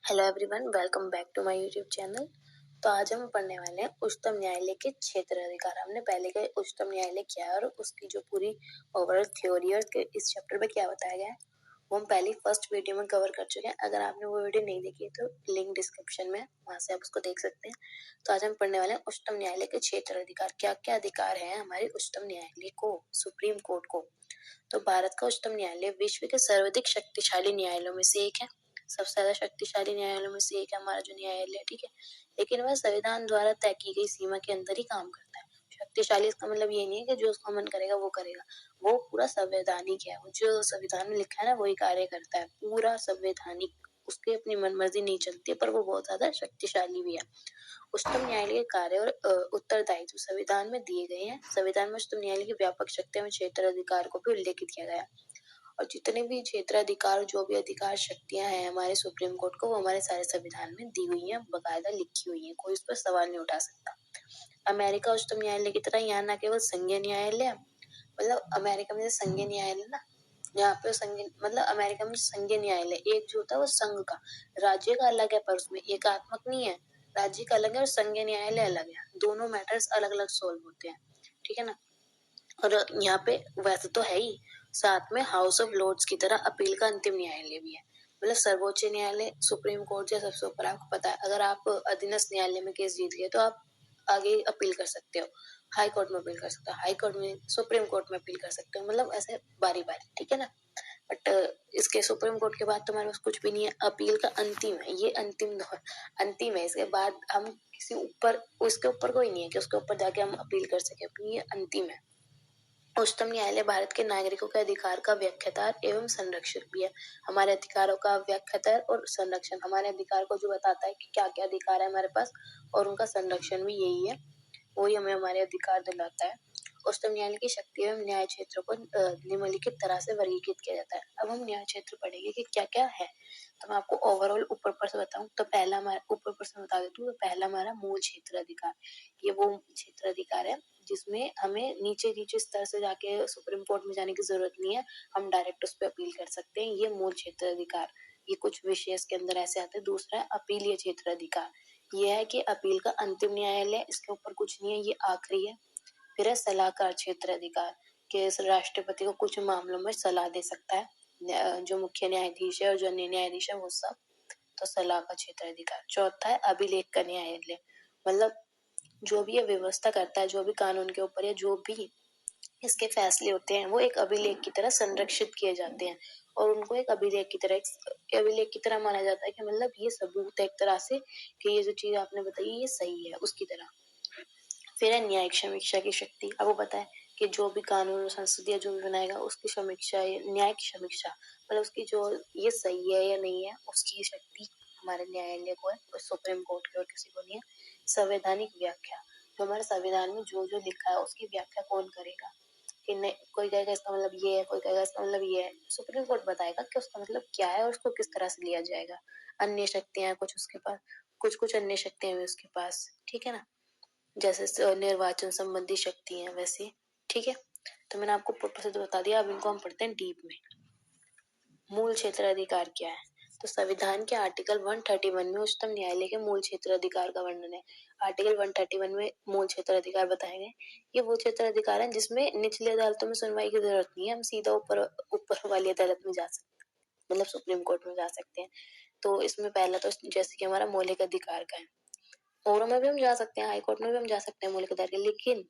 Hello everyone, welcome back to my YouTube channel. तो आज हम पढ़ने वाले हैं उच्चतम न्यायालय के क्षेत्र अधिकार। हमने पहले का उच्चतम न्यायालय क्या है और उसकी जो पूरी ओवरऑल थ्योरी है उसके इस चैप्टर में क्या बताया गया है वो हम पहले फर्स्ट वीडियो में कवर कर चुके हैं। अगर आपने वो वीडियो नहीं देखी है तो लिंक डिस्क्रिप्शन में, वहां से आप उसको देख सकते हैं। तो आज हम पढ़ने वाले हैं उच्चतम न्यायालय के क्षेत्र अधिकार। क्या क्या अधिकार है हमारे उच्चतम न्यायालय को, सुप्रीम कोर्ट को। तो भारत का उच्चतम न्यायालय विश्व के सर्वाधिक शक्तिशाली न्यायालयों में से एक है। सबसे ज्यादा शक्तिशाली न्यायालयों में से एक है हमारा जो न्यायालय, ठीक है। लेकिन वह संविधान द्वारा तय की गई सीमा के अंदर ही काम करता है। शक्तिशाली इसका मतलब ये नहीं है कि जो उसका मन करेगा वो करेगा। वो पूरा संवैधानिक है, वो जो संविधान में लिखा है ना वही कार्य करता है, पूरा संवैधानिक। उसकी अपनी मन मर्जी नहीं चलती है, पर वो बहुत ज्यादा शक्तिशाली भी है। उच्चतम न्यायालय के कार्य और उत्तरदायित्व संविधान में दिए गए हैं। संविधान में उच्चतम न्यायालय की व्यापक शक्तियों में क्षेत्र अधिकार को भी उल्लेखित किया गया है। और जितने भी क्षेत्र अधिकार, जो भी अधिकार शक्तियां हैं हमारे सुप्रीम कोर्ट को, वो हमारे सारे संविधान में दी हुई हैं, बकायदा लिखी हुई हैं। कोई इस पर सवाल नहीं उठा सकता। अमेरिका उच्चतम न्यायालय की तरह यहाँ न केवल संघीय न्यायालय, मतलब अमेरिका में संघीय न्यायालय ना, यहाँ पे संघीय मतलब अमेरिका में संघीय न्यायालय एक जो होता है वो संघ का, राज्य का अलग है, पर उसमें एकात्मक नहीं है। राज्य का अलग है और संघीय न्यायालय अलग है। दोनों मैटर्स अलग अलग सोल्व होते हैं, ठीक है ना। और यहाँ पे वैसे तो है ही, साथ में हाउस ऑफ लॉर्ड्स की तरह अपील का अंतिम न्यायालय भी है। मतलब सर्वोच्च न्यायालय, सुप्रीम कोर्ट जो सबसे ऊपर, आपको पता है अगर आप अधीनस्थ न्यायालय में केस जीत गए तो आप आगे अपील कर सकते हो, हाई कोर्ट में अपील कर सकते हो, हाई कोर्ट में, सुप्रीम कोर्ट में अपील कर सकते हो, मतलब ऐसे बारी बारी, ठीक है ना। बट इसके सुप्रीम कोर्ट के बाद तुम्हारे पास कुछ भी नहीं है। अपील का अंतिम है, ये अंतिम है। इसके बाद हम किसी ऊपर, उसके ऊपर कोई नहीं है कि उसके ऊपर जाके हम अपील कर सके, ये अंतिम है। उच्चतम न्यायालय भारत के नागरिकों के अधिकार का व्याख्याता एवं संरक्षक भी है। हमारे अधिकारों का व्याख्याता और संरक्षण, हमारे अधिकार को जो बताता है कि क्या क्या अधिकार है हमारे पास, और उनका संरक्षण भी यही है, वही हमें हमारे अधिकार दिलाता है। उच्चतम न्यायालय की शक्ति एवं न्याय क्षेत्र को निम्नलिखित तरह से वर्गीकृत किया जाता है। अब हम न्याय क्षेत्र पढ़ेंगे कि क्या क्या है। तो मैं आपको ओवरऑल ऊपर से बताऊं तो पहला हमारा, ऊपर से बता देती हूँ, तो पहला हमारा मूल क्षेत्र अधिकार। ये वो क्षेत्र अधिकार है जिसमें हमें नीचे नीचे स्तर से जाके सुप्रीम कोर्ट में जाने की जरूरत नहीं है, हम डायरेक्ट उस पर अपील कर सकते हैं। ये मूल क्षेत्र अधिकार, ये कुछ विषय इसके अंदर ऐसे आते हैं। दूसरा है अपीलीय क्षेत्र अधिकार। ये है कि अपील का अंतिम न्यायालय, इसके ऊपर कुछ नहीं है, ये आखिरी है। फिर है सलाहकार क्षेत्र अधिकार, कि राष्ट्रपति को कुछ मामलों में सलाह दे सकता है जो मुख्य न्यायाधीश है और जो अन्य न्यायाधीश है वो सब, तो सलाह का क्षेत्र अधिकार। चौथा है अभिलेख का न्यायालय, मतलब जो भी ये व्यवस्था करता है, जो भी कानून के ऊपर या जो भी इसके फैसले होते हैं, वो एक अभिलेख की तरह संरक्षित किए जाते हैं, और उनको एक अभिलेख की तरह माना जाता है कि मतलब ये सबूत है एक तरह से कि ये जो चीज आपने बताई ये सही है, उसकी तरह। फिर है न्यायिक समीक्षा की शक्ति। आपको पता है कि जो भी कानून संसद या जो भी बनाएगा उसकी समीक्षा, न्यायिक समीक्षा, मतलब उसकी जो ये सही है या नहीं है, उसकी शक्ति हमारे न्यायालय को है, और सुप्रीम कोर्ट की और किसी को नहीं है। संवैधानिक व्याख्या, जो हमारे संविधान में जो जो लिखा है उसकी व्याख्या कौन करेगा, कि नहीं, कोई कहेगा इसका मतलब ये है, कोई कहेगा इसका मतलब ये है, सुप्रीम कोर्ट बताएगा कि उसका मतलब क्या है और उसको किस तरह से लिया जाएगा। अन्य शक्तियां कुछ उसके पास, कुछ कुछ अन्य शक्तियां भी उसके पास, ठीक है ना, जैसे निर्वाचन संबंधी शक्ति है वैसे, ठीक है। तो मैंने आपको ऊपर से तो बता दिया, अब इनको हम पढ़ते हैं डीप में। मूल क्षेत्र अधिकार क्या है। तो संविधान के आर्टिकल 131 में उच्चतम न्यायालय के मूल क्षेत्र अधिकार का वर्णन है। आर्टिकल 131 में मूल क्षेत्र अधिकार बताए गए। ये वो क्षेत्र अधिकार है जिसमें निचली अदालतों में सुनवाई की जरूरत नहीं है, हम सीधा ऊपर ऊपर वाली अदालत में जा सकते हैं, मतलब सुप्रीम कोर्ट में जा सकते हैं। तो इसमें पहला तो जैसे कि हमारा मौलिक अधिकार का है, औरों में भी हम जा सकते हैं, हाई कोर्ट में भी हम जा सकते हैं मौलिक अधिकार के, लेकिन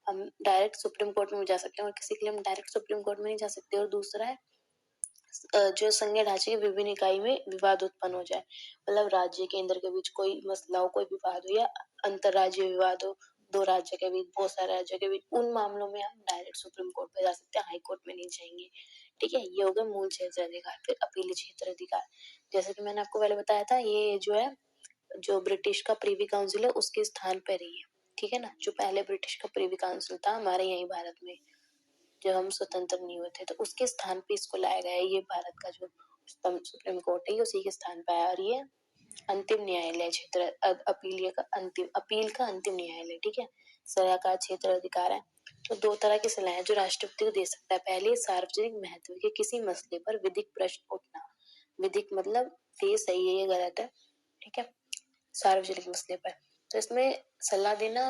हम डायरेक्ट सुप्रीम कोर्ट में जा सकते हैं, और किसी के लिए हम डायरेक्ट सुप्रीम कोर्ट में नहीं जा सकते। और दूसरा है जो संघीय ढांचे की विभिन्न इकाई में विवाद उत्पन्न हो जाए, मतलब राज्य केंद्र के बीच कोई मसला हो, कोई विवाद हो, या अंतरराज्यीय विवाद हो, दो राज्य के बीच, बहुत सारे राज्यों के बीच, उन मामलों में हम डायरेक्ट सुप्रीम कोर्ट पे जा सकते हैं, हाई कोर्ट में नहीं जाएंगे, ठीक है। ये हो गया मूल क्षेत्र अधिकार। फिर अपील क्षेत्र अधिकार, जैसे कि मैंने आपको पहले बताया था, ये जो है, जो ब्रिटिश का प्रीवी काउंसिल है उसके स्थान पर ही है, ठीक है ना। जो पहले ब्रिटिश का प्रीवी काउंसिल था हमारे यही भारत में, जब हम स्वतंत्र नहीं हुए थे, तो उसके स्थान पे इसको लाया गया है। ये भारत का जो सुप्रीम कोर्ट है उसी के स्थान पे आया, और ये अंतिम न्यायालय क्षेत्र, अपील का अंतिम न्यायालय, ठीक है। सलाहकार क्षेत्र अधिकार है, तो दो तरह की सलाह है जो राष्ट्रपति को दे सकता है। पहले, सार्वजनिक महत्व के किसी मसले पर विधिक प्रश्न उठना। विधिक मतलब ये सही है ये गलत है, ठीक है, सार्वजनिक मसले पर। तो इसमें सलाह देना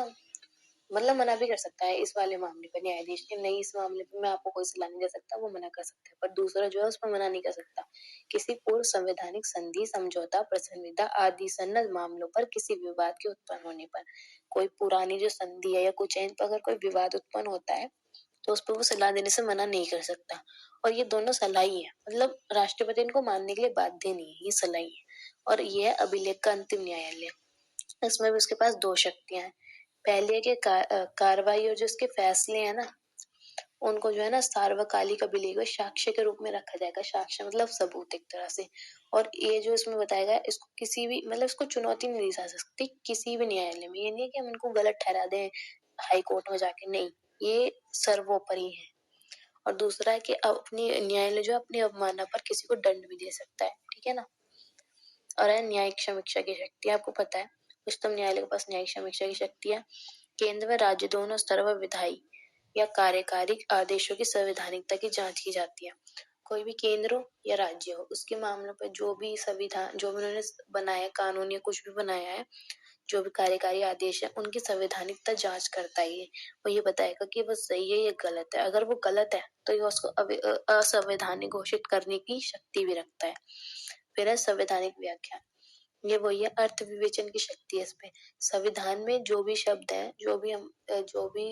मतलब मना भी कर सकता है इस वाले मामले पर न्यायाधीश के, नहीं इस मामले पे मैं आपको कोई सलाह नहीं दे सकता, वो मना कर सकता है। पर दूसरा जो है उस पर मना नहीं कर सकता। किसी पूर्व संवैधानिक संधि, समझौता, प्रसन्नता आदि सन्नद्ध मामलों पर किसी विवाद के उत्पन्न होने पर, कोई पुरानी जो संधि है या कुछ है इन पर अगर कोई विवाद उत्पन्न होता है तो उस पर वो सलाह देने से मना नहीं कर सकता। और ये दोनों सलाह ही है, मतलब राष्ट्रपति इनको मानने के लिए बाध्य नहीं है, ये सलाह ही है। और ये है अभिलेख का अंतिम न्यायालय। इसमें भी उसके पास दो शक्तियां हैं। पहली है कि कार्रवाई और जो उसके फैसले हैं ना, उनको जो है ना सार्वकालिक अभिलेख में साक्ष्य के रूप में रखा जाएगा। साक्ष्य मतलब सबूत एक तरह से। और ये जो इसमें बताया गया इसको किसी भी मतलब इसको चुनौती नहीं दी जा सकती किसी भी न्यायालय में। ये नहीं है कि हम इनको गलत ठहरा दें हाई कोर्ट में जाके, नहीं, ये सर्वोपरि है। और दूसरा है कि अपनी न्यायालय जो अपनी अवमानना पर किसी को दंड भी दे सकता है, ठीक है ना। और है न्यायिक समीक्षा की शक्ति। आपको पता है उच्चतम न्यायालय के पास न्यायिक समीक्षा की शक्ति है। केंद्र व राज्य दोनों स्तर पर विधायी या कार्यकारी आदेशों की संवैधानिकता की जांच की जाती है। कोई भी केंद्र हो या राज्य हो, उसके मामलों पर जो भी संविधान जो भी उन्होंने बनाया कानून या कुछ भी बनाया है, जो भी कार्यकारी आदेश है, उनकी संवैधानिकता जांच करता है। वो ये बताएगा कि वो सही है या गलत है। अगर वो गलत है तो ये उसको असंवैधानिक घोषित करने की शक्ति भी रखता है। फिर है संवैधानिक व्याख्या। ये वही है, अर्थ विवेचन की शक्ति है इसमें। संविधान में जो भी शब्द है, जो भी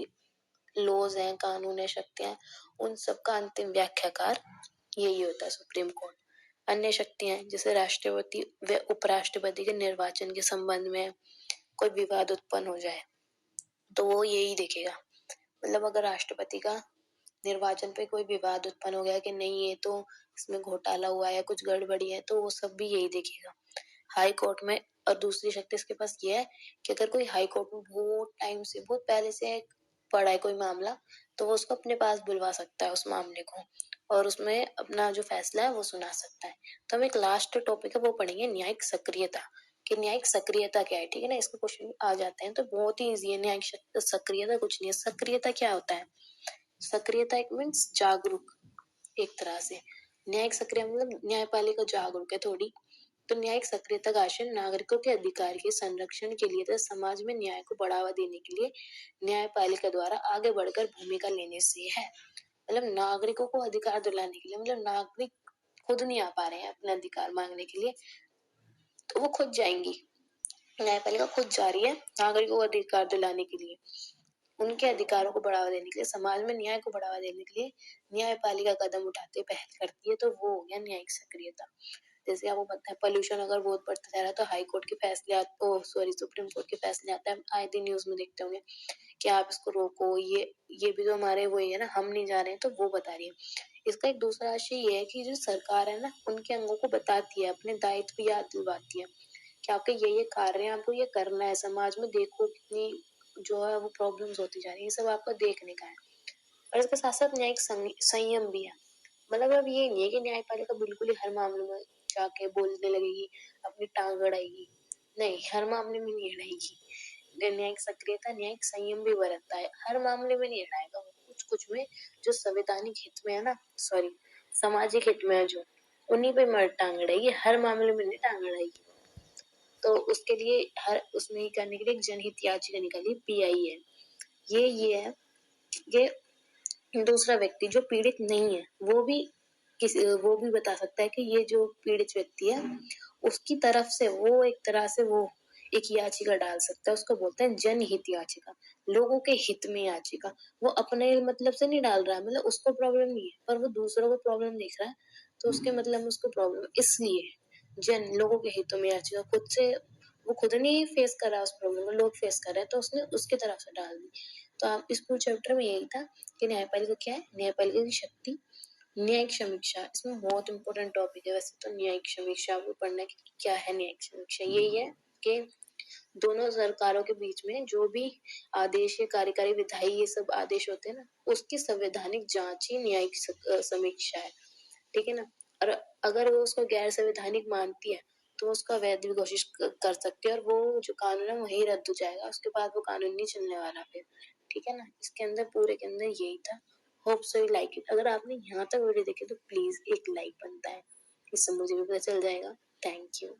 लॉज हैं, कानून है, शक्तियां हैं, उन सबका अंतिम व्याख्याकार यही होता है, सुप्रीम कोर्ट। अन्य शक्तियां जैसे राष्ट्रपति व उपराष्ट्रपति के निर्वाचन के संबंध में कोई विवाद उत्पन्न हो जाए तो वो यही देखेगा। मतलब अगर राष्ट्रपति का निर्वाचन पे कोई विवाद उत्पन्न हो गया कि नहीं ये तो इसमें घोटाला हुआ है, कुछ गड़बड़ी है, तो वो सब भी यही देखेगा हाई कोर्ट में। और दूसरी शक्ति इसके पास ये है कि अगर कोई हाई कोर्ट में बहुत टाइम से बहुत पहले से पड़ा है कोई मामला, तो वो उसको अपने पास बुलवा सकता है उस मामले को, और उसमें अपना जो फैसला है वो सुना सकता है। तो हम एक लास्ट टॉपिक है वो पढ़ेंगे, न्यायिक सक्रियता। कि न्यायिक सक्रियता क्या है, ठीक है ना। इसके क्वेश्चन आ जाते हैं तो बहुत ही इजी है। न्यायिक सक्रियता कुछ नहीं है। सक्रियता क्या होता है? सक्रियता एक मीन्स जागरूक एक तरह से। न्यायिक सक्रिय मतलब न्यायपालिका जागरूक है थोड़ी। तो न्यायिक सक्रियता का आशय नागरिकों के अधिकार के संरक्षण के लिए तथा समाज में न्याय को बढ़ावा देने के लिए न्यायपालिका द्वारा आगे बढ़कर भूमिका लेने से है। मतलब नागरिकों को अधिकार दिलाने के लिए, मतलब नागरिक खुद नहीं आ पा रहे हैं अपने अधिकार मांगने के लिए, तो वो खुद जाएंगी। न्यायपालिका खुद जा रही है नागरिकों को अधिकार दिलाने के लिए, उनके अधिकारों को बढ़ावा देने के लिए, समाज में न्याय को बढ़ावा देने के लिए न्यायपालिका कदम उठाते पहल करती है, तो वो हो गया न्यायिक सक्रियता। जैसे आपको पता है पोल्यूशन अगर बहुत बढ़ता जा रहा है तो हाई कोर्ट के फैसले सुप्रीम कोर्ट के फैसले आते हैं, आए दिन न्यूज में देखते होंगे कि आप इसको रोको, ये भी तो हमारे वही है ना, हम नहीं जा रहे हैं, तो वो बता रही है। इसका एक दूसरा आशय ये है कि जो सरकार है ना उनके अंगों को बताती है, अपने दायित्व याद दिलवाती है कि आपके ये कार्य है, आपको ये करना है। समाज में देखो कितनी जो है वो प्रॉब्लम्स होती जा रही है, ये सब आपको देखने का है। और इसके साथ साथ न्यायिक संयम भी है। मतलब अब ये नहीं है कि न्यायपालिका बिल्कुल ही हर मामले में जाके बोलने लगेगी, अपनी टांग अड़ाएगी, नहीं, हर मामले में नहीं अड़ाएगी। न्यायिक सक्रियता न्यायिक संयम भी बरतता है, हर मामले में नहीं अड़ाएगा वो, कुछ कुछ में जो संवैधानिक हित में है ना, सामाजिक हित में है जो, उन्हीं पे मर टांग अड़ाएगी, हर मामले में नहीं टांग अड़ाएगी। तो उसके लिए हर उसमें ही करने के लिए एक जनहित याचिका निकाली, पीआई है। ये है ये दूसरा व्यक्ति जो पीड़ित नहीं है वो भी बता सकता है कि ये जो पीड़ित व्यक्ति है उसकी तरफ से वो एक तरह से वो एक याचिका डाल सकता है, उसको बोलते हैं जनहित याचिका, लोगों के हित में याचिका। वो अपने मतलब से नहीं डाल रहा है, मतलब उसको प्रॉब्लम नहीं है पर वो दूसरों को प्रॉब्लम देख रहा है, तो उसके मतलब में उसको प्रॉब्लम, इसलिए लोगों के हितों में याचिका। खुद से वो खुद नहीं फेस कर रहा उस प्रॉब्लम को, लोग फेस कर रहे हैं, तो उसने उसकी तरफ से डाल दी। तो आप इस पूरे चैप्टर में यही था कि न्यायपालिका क्या है, न्यायपालिका की शक्ति, न्यायिक समीक्षा। इसमें बहुत इंपॉर्टेंट टॉपिक है वैसे तो न्यायिक समीक्षा, आपको पढ़ना है कि क्या है न्यायिक समीक्षा। यही है कि दोनों सरकारों के बीच में जो भी आदेश या कार्यकारी विधायी ये सब आदेश होते हैं ना, उसकी संवैधानिक जांच ही न्यायिक समीक्षा है, ठीक है ना। और अगर वो उसको गैर संवैधानिक मानती है तो उसका वैध भी घोषित कर सकती है, और वो जो कानून है वही रद्द हो जाएगा, उसके बाद वो कानून नहीं चलने वाला फिर, ठीक है ना। इसके अंदर पूरे के अंदर यही था। Hope so you like it. अगर आपने यहाँ तक वीडियो देखी तो प्लीज एक लाइक बनता है, इससे मुझे भी पता चल जाएगा। Thank you.